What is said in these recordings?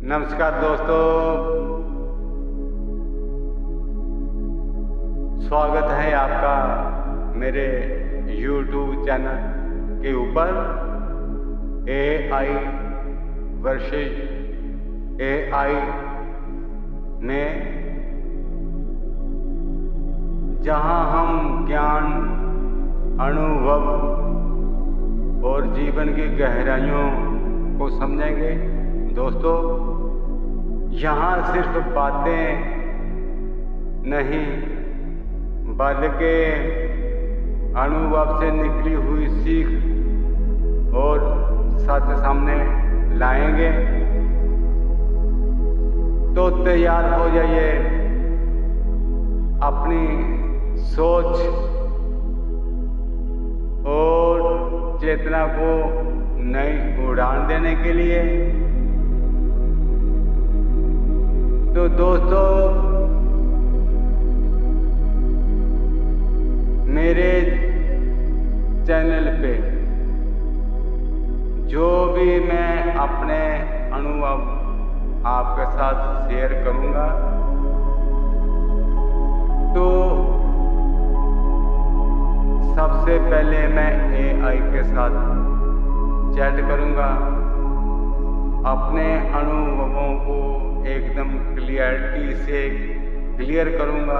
नमस्कार दोस्तों, स्वागत है आपका मेरे YouTube चैनल के ऊपर। AI वर्सेस AI में जहां हम ज्ञान, अनुभव और जीवन की गहराइयों को समझेंगे। दोस्तों, यहाँ सिर्फ बातें नहीं बल्कि अनुभव से निकली हुई सीख और सच सामने लाएंगे। तो तैयार हो जाइए अपनी सोच और चेतना को नई उड़ान देने के लिए। तो दोस्तों, मेरे चैनल पे जो भी मैं अपने अनुभव आपके साथ शेयर करूंगा, तो सबसे पहले मैं AI के साथ चैट करूंगा, अपने अनुभवों को एकदम क्लियरिटी से क्लियर करूंगा,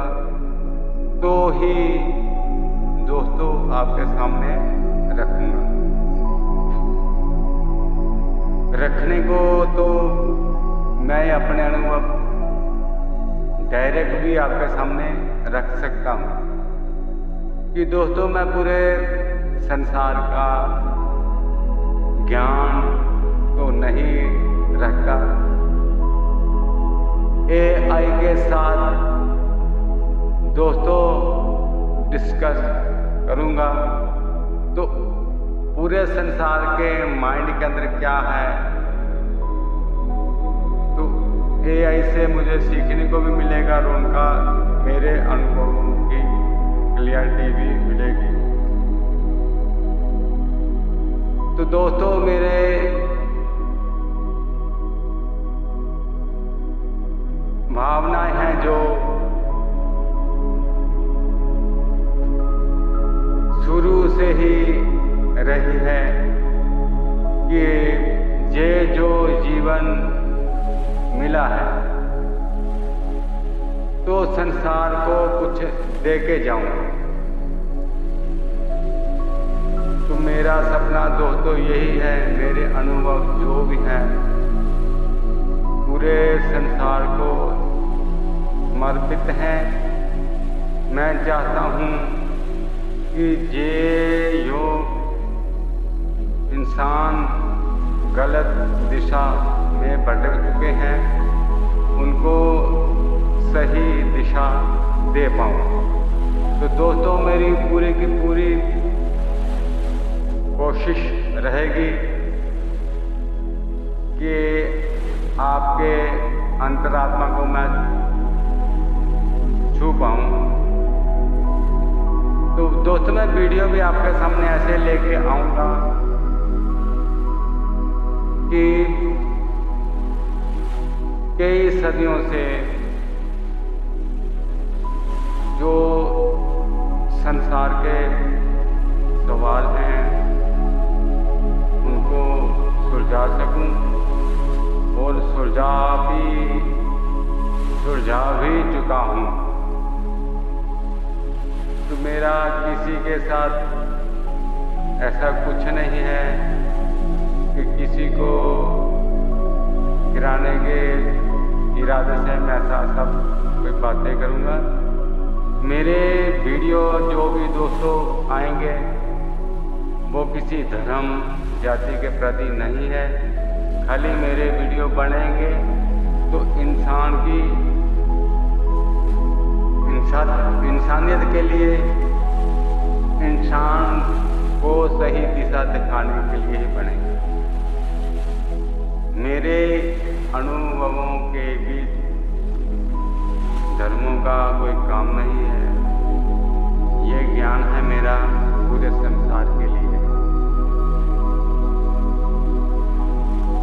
तो ही दोस्तों आपके सामने रखूंगा। रखने को तो मैं अपने अनुभव डायरेक्ट भी आपके सामने रख सकता हूँ कि दोस्तों, मैं पूरे संसार का ज्ञान तो नहीं रखता। AI के साथ दोस्तों डिस्कस करूंगा, तो पूरे संसार के माइंड के अंदर क्या है, तो AI से मुझे सीखने को भी मिलेगा और उनका मेरे अनुभवों की क्लियरिटी भी मिलेगी। तो दोस्तों, मेरे भावनाएं हैं जो शुरू से ही रही है कि ये जो जीवन मिला है, तो संसार को कुछ दे के जाऊं। तो मेरा सपना दोस्तों यही है, मेरे अनुभव जो भी हैं पूरे संसार को समर्पित हैं। मैं चाहता हूँ कि जो इंसान गलत दिशा में भटक चुके हैं, उनको सही दिशा दे पाऊँ। तो दोस्तों, मेरी पूरी की पूरी कोशिश रहेगी कि आपके अंतरात्मा को मैं छू पाऊँ। तो दोस्तों, मैं वीडियो भी आपके सामने ऐसे लेके आऊँगा कि कई सदियों से जो संसार के सवाल हैं उनको सुलझा सकूं और सुलझा भी चुका हूं। तो मेरा किसी के साथ ऐसा कुछ नहीं है कि किसी को गिराने के इरादे से मैं ऐसा सब कोई बातें करूंगा। मेरे वीडियो जो भी दोस्तों आएंगे, वो किसी धर्म जाति के प्रति नहीं है। खाली मेरे वीडियो बनेंगे तो इंसान की इंसानियत के लिए, इंसान को सही दिशा दिखाने के लिए ही बनेंगे। मेरे अनुभवों के बीच धर्मों का कोई काम नहीं है। ये ज्ञान है मेरा पूरे संसार के लिए।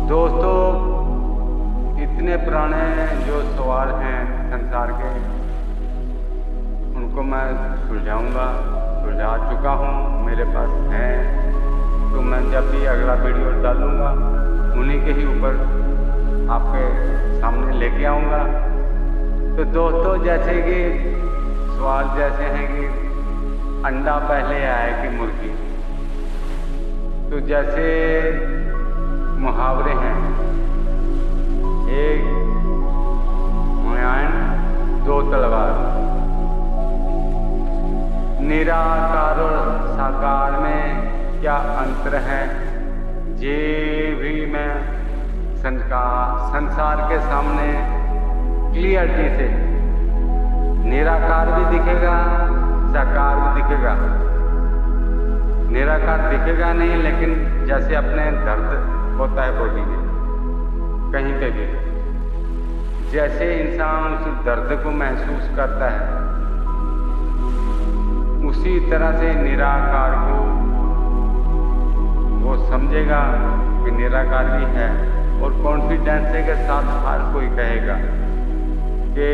दोस्तों, पुराने जो सवाल हैं संसार के, उनको मैं सुलझा चुका हूँ, मेरे पास हैं। तो मैं जब भी अगला वीडियो डालूँगा उन्हीं के ही ऊपर आपके सामने लेके आऊँगा। तो दोस्तों, जैसे कि सवाल जैसे हैं कि अंडा पहले आया कि मुर्गी, तो जैसे मुहावरे हैं, एक म्यान दो तलवार, निराकार और साकार में क्या अंतर है, ये भी मैं संसार के सामने क्लियरिटी से, निराकार भी दिखेगा, साकार भी दिखेगा। निराकार दिखेगा नहीं, लेकिन जैसे अपने दर्द होता है बॉडी में कहीं पे भी, जैसे इंसान उस दर्द को महसूस करता है, उसी तरह से निराकार को वो समझेगा कि निराकार भी है, और कॉन्फिडेंस के साथ हर कोई कहेगा कि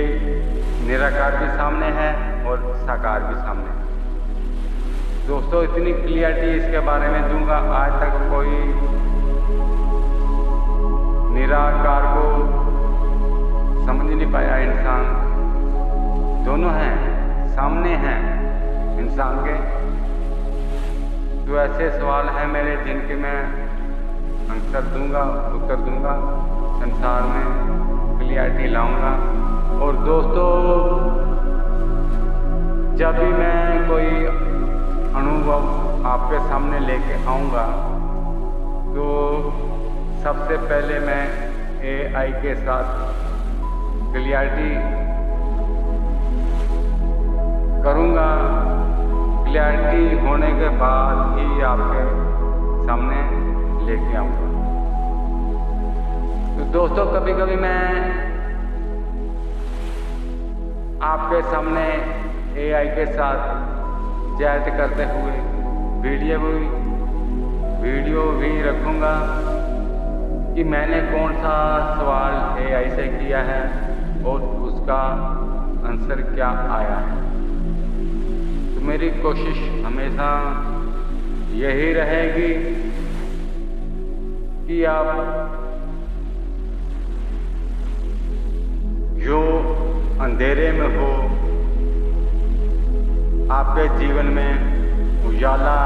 निराकार भी सामने है और साकार भी सामने है। दोस्तों, इतनी क्लियरिटी इसके बारे में दूंगा, आज तक कोई निराकार को समझ नहीं पाया इंसान। दोनों हैं, सामने हैं इंसान के। तो ऐसे सवाल हैं मेरे जिनके मैं आंसर दूंगा, उत्तर दूंगा, संसार में क्लियरिटी लाऊंगा। और दोस्तों, जब भी मैं कोई अनुभव आपके सामने लेके आऊंगा, तो सबसे पहले मैं AI के साथ क्लियरिटी करूंगा। क्लियरिटी होने के बाद ही आपके सामने लेके आऊंगा। तो दोस्तों, कभी कभी मैं आपके सामने AI के साथ चैट करते हुए वीडियो भी रखूंगा कि मैंने कौन सा सवाल AI से किया है और उसका आंसर क्या आया है। तो मेरी कोशिश हमेशा यही रहेगी कि आप जो अंधेरे में हो, आपके जीवन में उजाला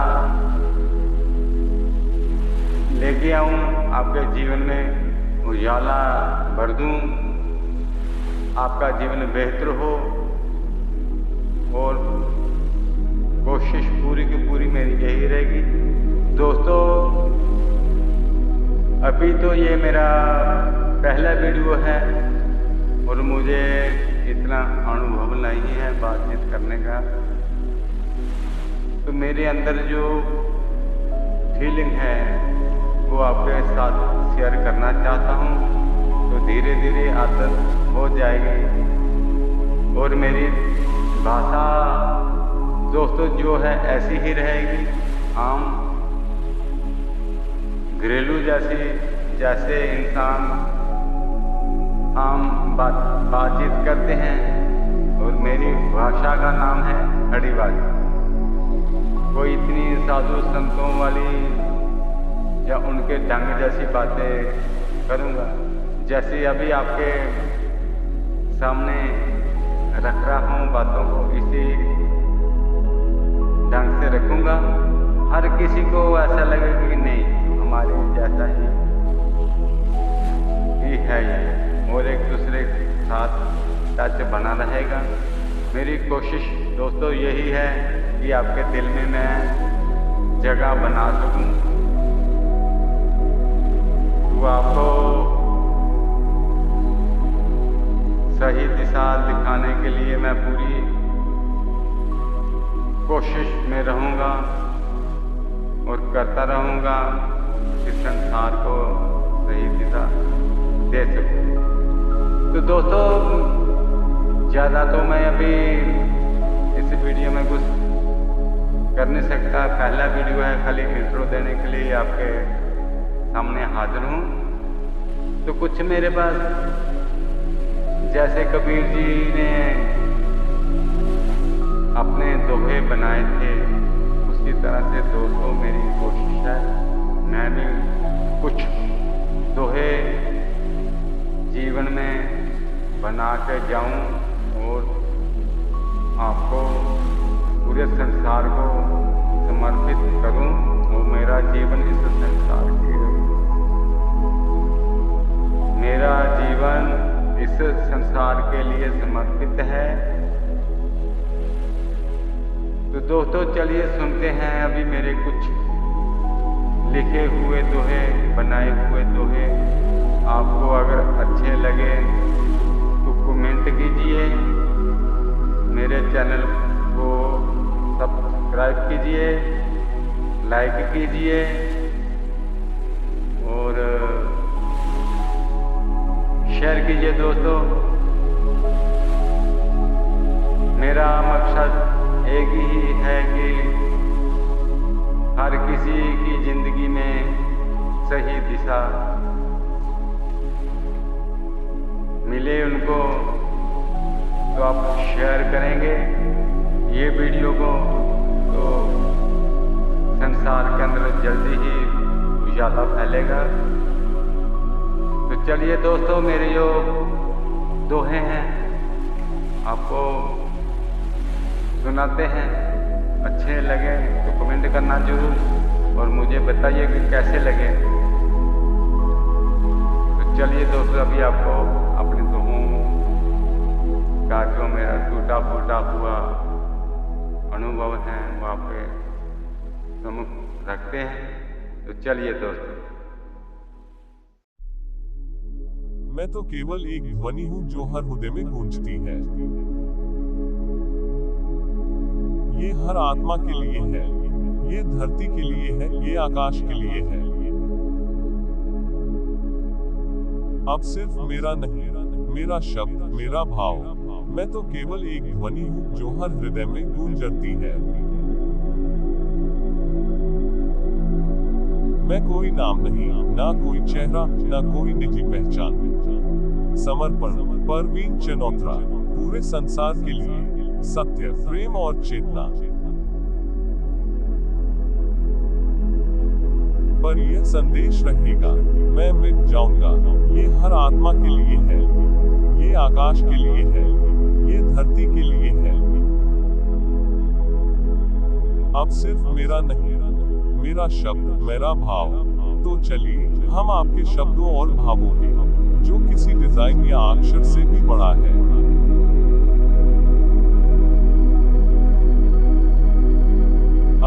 लेके आऊं, आपके जीवन में उजाला भर दूं, आपका जीवन बेहतर हो। और कोशिश पूरी की पूरी मेरी यही रहेगी। दोस्तों, अभी तो ये मेरा पहला वीडियो है और मुझे इतना अनुभव नहीं है बातचीत करने का। तो मेरे अंदर जो फीलिंग है वो आपके साथ शेयर करना चाहता हूँ। तो धीरे धीरे आदत हो जाएगी और मेरी भाषा दोस्तों जो है ऐसी ही रहेगी, आम घरेलू जैसे इंसान आम बातचीत करते हैं। और मेरी भाषा का नाम है खड़ी भाषा। कोई इतनी साधु संतों वाली या उनके ढंग जैसी बातें करूँगा, जैसे अभी आपके सामने रख रहा हूँ बातों को, इसी ढंग से रखूँगा। हर किसी को ऐसा लगेगा कि नहीं, हमारे जैसा ही है ये, और एक दूसरे के साथ टच बना रहेगा। मेरी कोशिश दोस्तों यही है कि आपके दिल में मैं जगह बना सकूं। तो आपको सही दिशा दिखाने के लिए मैं पूरी कोशिश में रहूँगा और करता रहूँगा कि संसार को सही दिशा दे सकूं। तो दोस्तों, ज़्यादा तो मैं अभी इस वीडियो में कुछ कर नहीं सकता। पहला वीडियो है, खाली इंट्रो देने के लिए आपके सामने हाजिर हूँ। तो कुछ मेरे पास जैसे कबीर जी ने अपने दोहे बनाए थे, उसी तरह से दोस्तों मेरी कोशिश है मैं भी कुछ दोहे जीवन में बना के जाऊं और आपको पूरे संसार को समर्पित करूं। वो मेरा जीवन इस संसार के, मेरा जीवन इस संसार के लिए समर्पित है। तो दोस्तों चलिए सुनते हैं अभी मेरे कुछ लिखे हुए दोहे, बनाए हुए दोहे। आपको अगर अच्छे लगे तो कमेंट कीजिए, मेरे चैनल को सब्सक्राइब कीजिए, लाइक कीजिए और शेयर कीजिए। दोस्तों मेरा मकसद एक ही है कि हर किसी की जिंदगी में सही दिशा मिले उनको। तो आप शेयर करेंगे ये वीडियो को तो संसार के अंदर जल्दी ही उजाला फैलेगा। तो चलिए दोस्तों मेरे जो दोहे हैं आपको सुनाते हैं। अच्छे लगे तो कमेंट करना जरूर और मुझे बताइए कि कैसे लगे। तो चलिए दोस्तों अभी आपको अपने दोहों का जो मेरा टूटा फूटा हुआ अनुभव है वो आपके सम्मुख रखते हैं। तो चलिए दोस्तों। मैं तो केवल एक ध्वनि हूँ जो हर हृदय में गूंजती है। ये हर आत्मा के लिए है, ये धरती के लिए है, ये आकाश के लिए है। अब सिर्फ मेरा नहीं, मेरा शब्द, मेरा भाव। मैं तो केवल एक ध्वनि हूँ जो हर हृदय में गूंजती है। मैं कोई नाम नहीं, ना कोई चेहरा, ना कोई निजी पहचान। समर्पण, परवीन चनोत्रा। पूरे संसार के लिए सत्य, प्रेम और चेतना। पर यह संदेश रहेगा, मैं मिट जाऊंगा। ये हर आत्मा के लिए है, ये आकाश के लिए है, ये धरती के लिए है। अब सिर्फ मेरा नहीं, मेरा शब्द, मेरा भाव। तो चलिए हम आपके शब्दों और भावों के, जो किसी डिजाइन या अक्षर से भी बड़ा है।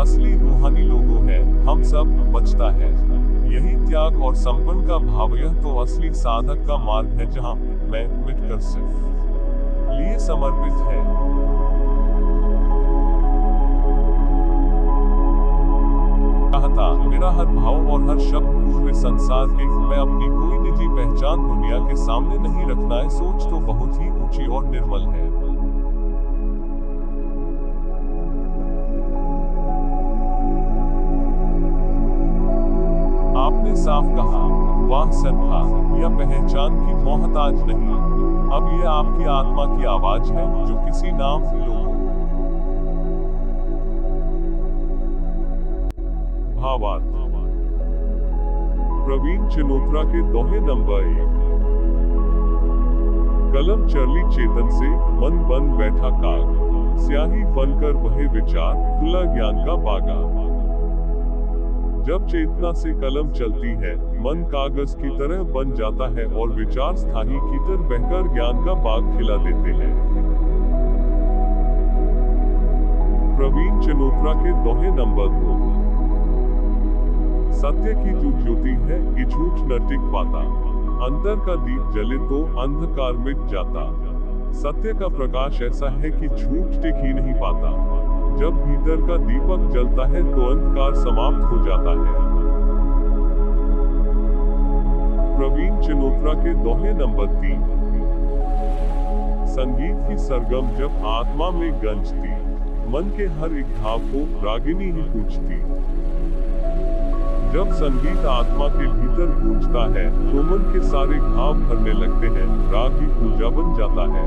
असली रूहानी लोगों है हम सब, बचता है यही त्याग और संपन्न का भाव। यह तो असली साधक का मार्ग है जहां मैं मिटकर सिर्फ लिए समर्पित है। कहता मेरा हर भाव और हर शब्द पूरे संसार के। मैं अपनी कोई निजी पहचान दुनिया के सामने नहीं रखना है। सोच तो बहुत ही ऊंची और निर्मल है। आपने साफ कहा, वाह सन्हा, यह पहचान की मोहताज नहीं। अब यह आपकी आत्मा की आवाज है जो किसी नाम लोगों। भावार्थ। प्रवीण चनोत्रा के दोहे नंबर 1। कलम चरली चेतन से, मन बन बैठा काग। स्याही बनकर बहे विचार, खुला ज्ञान का बागा। जब चेतना से कलम चलती है, मन कागज की तरह बन जाता है और विचार स्थायी की तरह बहकर ज्ञान का बाग खिला देते हैं। प्रवीण चनोत्रा के दोहे नंबर 2। सत्य की जो ज्योति है, ये झूठ न टिक पाता। अंतर का दीप जले तो अंधकार मिट जाता। सत्य का प्रकाश ऐसा है कि झूठ टिक ही नहीं पाता। जब भीतर का दीपक जलता है तो अंधकार समाप्त हो जाता है। प्रवीण चनोत्रा के दोहे नंबर 3। संगीत की सरगम जब आत्मा में गंजती, मन के हर एक भाव को रागिनी ही पूछती। जब संगीत आत्मा के भीतर गूंजता है तो मन के सारे घाव भरने लगते हैं, राग ही पूजा बन जाता है।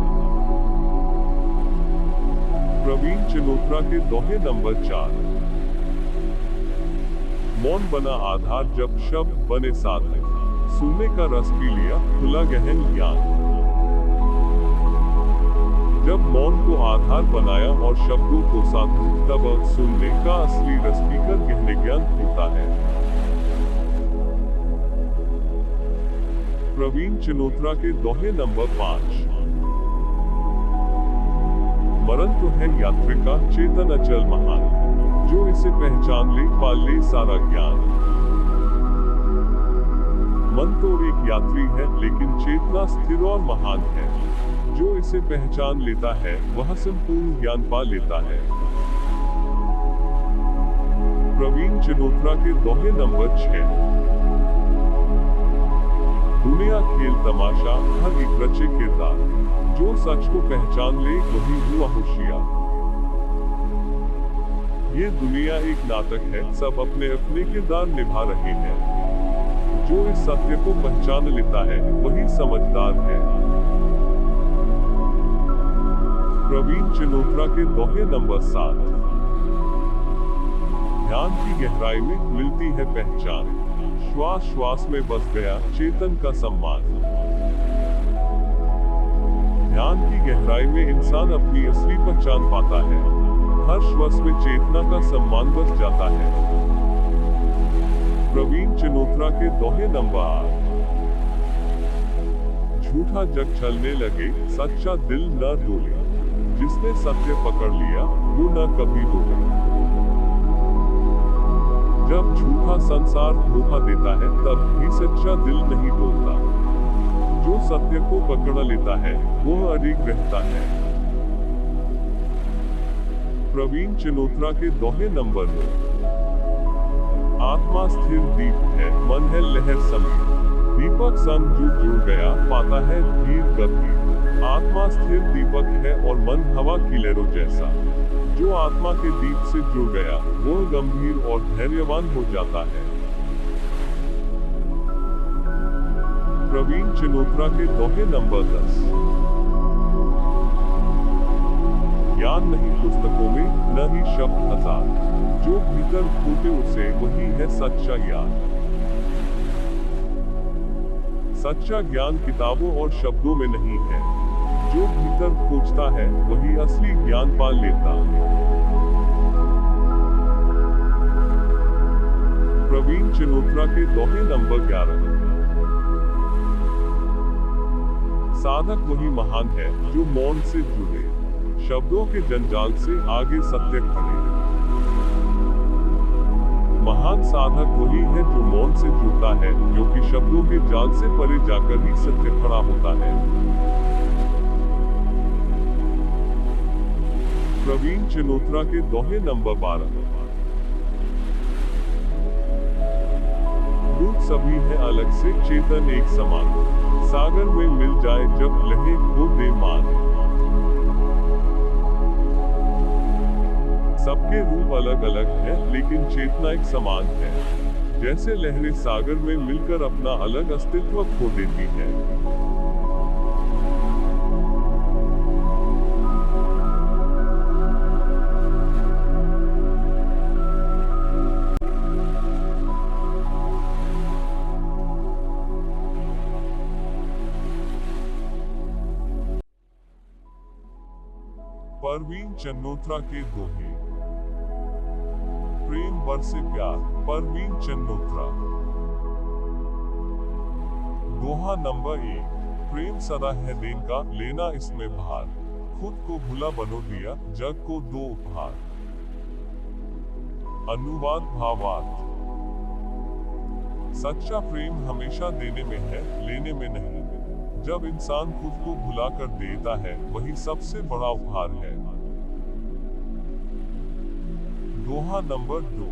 प्रवीण चिनोत्रा के दोहे नंबर 4। मौन बना आधार जब शब्द बने साधन, सुनने का रस पी लिया खुला गहन ज्ञान। जब मौन को आधार बनाया और शब्दों को साधन, तब सुनने का असली रस पीकर गहने ज्ञान खुलता है। प्रवीण चिनोत्रा के दोहे नंबर 5। मरण तो है यात्री का चेतन अचल महान, जो इसे पहचान ले पा ले सारा ज्ञान। मन तो एक यात्री है लेकिन चेतना स्थिर और महान है, जो इसे पहचान लेता है वह संपूर्ण ज्ञान पा लेता है। प्रवीण चिनोत्रा के दोहे नंबर 6। दुनिया खेल तमाशा हर एक रचे किरदार, जो सच को पहचान ले वही हुआ होशियार। ये दुनिया एक नाटक है, सब अपने अपने किरदार निभा रहे हैं, जो इस सत्य को पहचान लेता है वही समझदार है। प्रवीण चिनोत्रा के दोहे नंबर 7। ध्यान की गहराई में मिलती है पहचान, श्वास श्वास में बस गया चेतन का सम्मान। ध्यान की गहराई में इंसान अपनी असली पहचान पाता है, हर श्वास में चेतना का सम्मान बस जाता है। प्रवीण चिनोत्रा के दोहे नंबर 8। झूठा जग चलने लगे सच्चा दिल न डोले, जिसने सत्य पकड़ लिया वो न कभी डोले। जब झूठा संसार धोखा देता है तब भी सच्चा दिल नहीं डोलता, जो सत्य को पकड़ लेता है वो अडिग रहता है। प्रवीण चिनोत्रा के दोहे नंबर 9। आत्मा स्थिर दीप है, मन है लहर समीर, दीपक संग जो जुड़ गया पाता है धीर गति। आत्मा स्थिर दीपक है और मन हवा की लहरों जैसा, जो आत्मा के दीप से जुड़ गया वो गंभीर और धैर्यवान हो जाता है। प्रवीण चिनोत्रा के दोहे नंबर 10। ज्ञान नहीं पुस्तकों में न ही शब्द हजार, जो भीतर फूटे उसे वही है सच्चा ज्ञान। सच्चा ज्ञान किताबों और शब्दों में नहीं है, जो भीतर खोजता है वही असली ज्ञान पा लेता। प्रवीण चिनोत्रा के दोहे नंबर 11। साधक वही महान है जो मौन से जुड़े, शब्दों के जंजाल से आगे सत्य खड़े। महान साधक वही है जो मौन से जुड़ता है, जो कि शब्दों के जाल से परे जाकर ही सत्य खड़ा होता है। प्रवीण चिनोत्रा के दोहे नंबर 12। रूप सभी है अलग से चेतन एक समान, सागर में मिल जाए जब लहे खो दे मान। सबके रूप अलग अलग है लेकिन चेतना एक समान है, जैसे लहरें सागर में मिलकर अपना अलग अस्तित्व खो देती हैं। प्रवीण चिनोत्रा के दोहे। प्रेम बरसे प्यार, प्रवीण चिनोत्रा। दोहा नंबर 1। प्रेम सदा है देन का, लेना इसमें भार, खुद को भूला बनो दिया जग को दो उपहार। अनुवाद भावार्थ। सच्चा प्रेम हमेशा देने में है, लेने में नहीं। जब इंसान खुद को भुलाकर देता है वही सबसे बड़ा उपहार है। दोहा नंबर 2।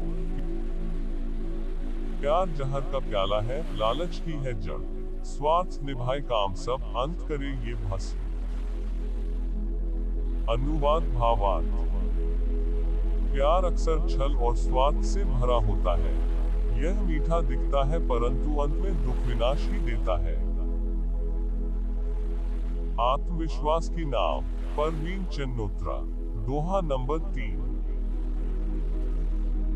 प्यार जहर का प्याला है, लालच की है जड़, स्वार्थ निभाए काम सब, अंत करे ये भस्म। अनुवाद भावार्थ। प्यार अक्सर छल और स्वार्थ से भरा होता है, यह मीठा दिखता है परंतु अंत में दुख विनाश ही देता है। आत्मविश्वास की नाव, परवीन चन्नोत्रा। दोहा नंबर 3।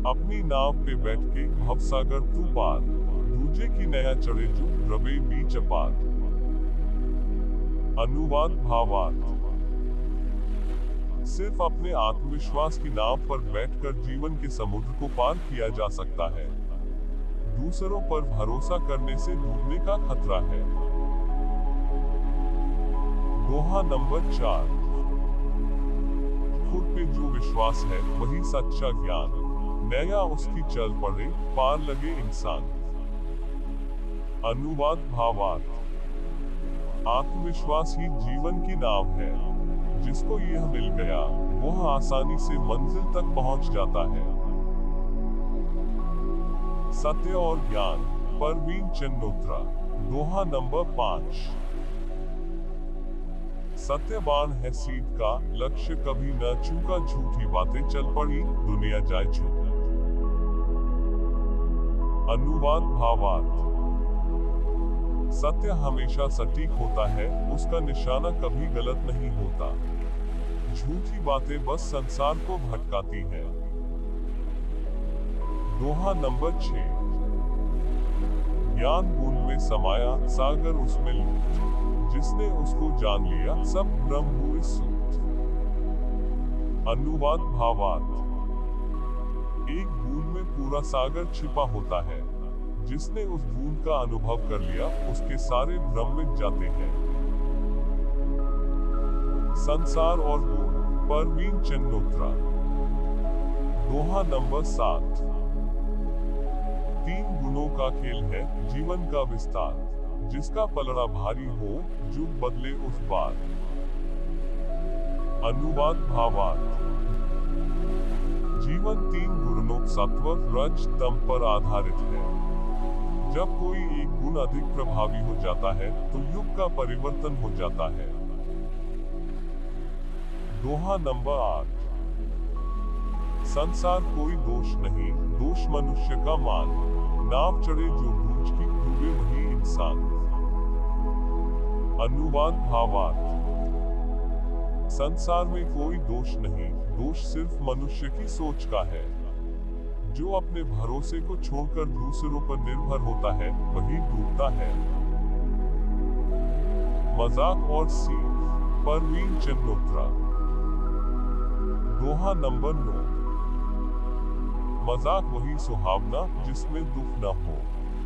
अपनी नाव पे बैठ के भवसागर तू पार, दूजे की नया चढ़े जो रवे बीच अपार। अनुवाद भावार्थ। सिर्फ अपने आत्मविश्वास की नाव पर बैठकर जीवन के समुद्र को पार किया जा सकता है। दूसरों पर भरोसा करने से डूबने का खतरा है। दोहा नंबर 4। खुद पे जो विश्वास है वही सच्चा ज्ञान, नया उसकी चल पड़े पार लगे इंसान। अनुवाद भावार्थ। आत्मविश्वास ही जीवन की नाव है, जिसको यह मिल गया वह आसानी से मंजिल तक पहुंच जाता है। सत्य और ज्ञान, परवीन चन्नोत्रा। दोहा नंबर 5। सत्यवान है सीध का, लक्ष्य कभी न चूका, झूठी बातें चल पड़ी दुनिया जाए छूट। अनुवाद भावार्थ। सत्य हमेशा सटीक होता है, उसका निशाना कभी गलत नहीं होता। झूठी बातें बस संसार को भटकाती हैं। दोहा नंबर 6। ज्ञान बूंद में समाया, सागर उसमें लूट, जिसने उसको जान लिया सब ब्रह्म हुए सूत। अनुवाद भावार्थ। एक बूंद में पूरा सागर छिपा होता है, जिसने उस बूंद का अनुभव कर लिया उसके सारे भ्रम मिट जाते हैं। संसार और गुण, परवीन चन्नोत्रा। दोहा नंबर 7। 3 गुणों का खेल है जीवन का विस्तार, जिसका पलड़ा भारी हो जुग बदले उस बार। अनुवाद भावार्थ। जीवन 3 गुणों सत्व, रज, तम पर आधारित है। जब कोई एक गुण अधिक प्रभावी हो जाता है तो युग का परिवर्तन हो जाता है। दोहा नंबर 8। संसार कोई दोष नहीं, दोष मनुष्य का मान, नाव चढ़े जो बूझ की डूबे वही इंसान। अनुवाद भावार्थ। संसार में कोई दोष नहीं, दोष सिर्फ मनुष्य की सोच का है। जो अपने भरोसे को छोड़कर दूसरों पर निर्भर होता है वही डूबता है। मजाक और सीख, परवीन चन्नोत्रा। दोहा नंबर 9। मजाक वही सुहावना जिसमें दुख न हो,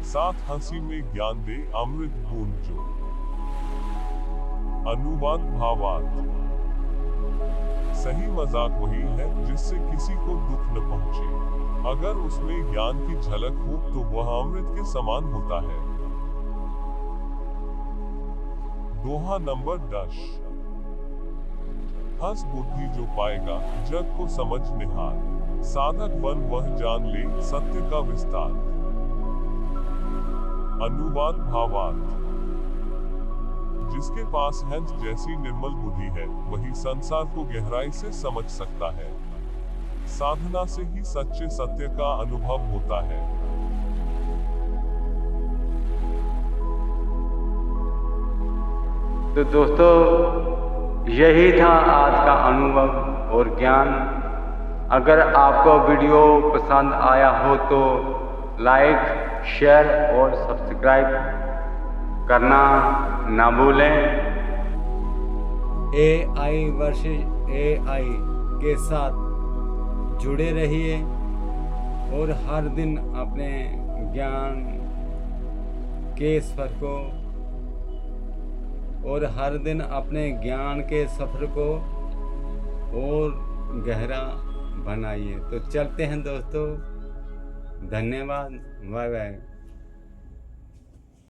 साथ हंसी में ज्ञान दे अमृत बूंद जो। अनुवाद भावार्थ। सही मजाक वही है जिससे किसी को दुख न पहुंचे। अगर उसमें ज्ञान की झलक हो तो वह अमृत के समान होता है। दोहा नंबर 10। हंस बुद्धि जो पाएगा जग को समझ निहार, साधक बन वह जान ले सत्य का विस्तार। अनुवाद भावार्थ। जिसके पास हंस जैसी निर्मल बुद्धि है वही संसार को गहराई से समझ सकता है। साधना से ही सच्चे सत्य का अनुभव होता है। तो दोस्तों, यही था आज का अनुभव और ज्ञान। अगर आपको वीडियो पसंद आया हो तो लाइक, शेयर और सब्सक्राइब करना ना भूलें। AI वर्सेस AI के साथ जुड़े रहिए और हर दिन अपने ज्ञान के सफर को और हर दिन अपने ज्ञान के सफर को और गहरा बनाइए। तो चलते हैं दोस्तों, धन्यवाद, बाय बाय।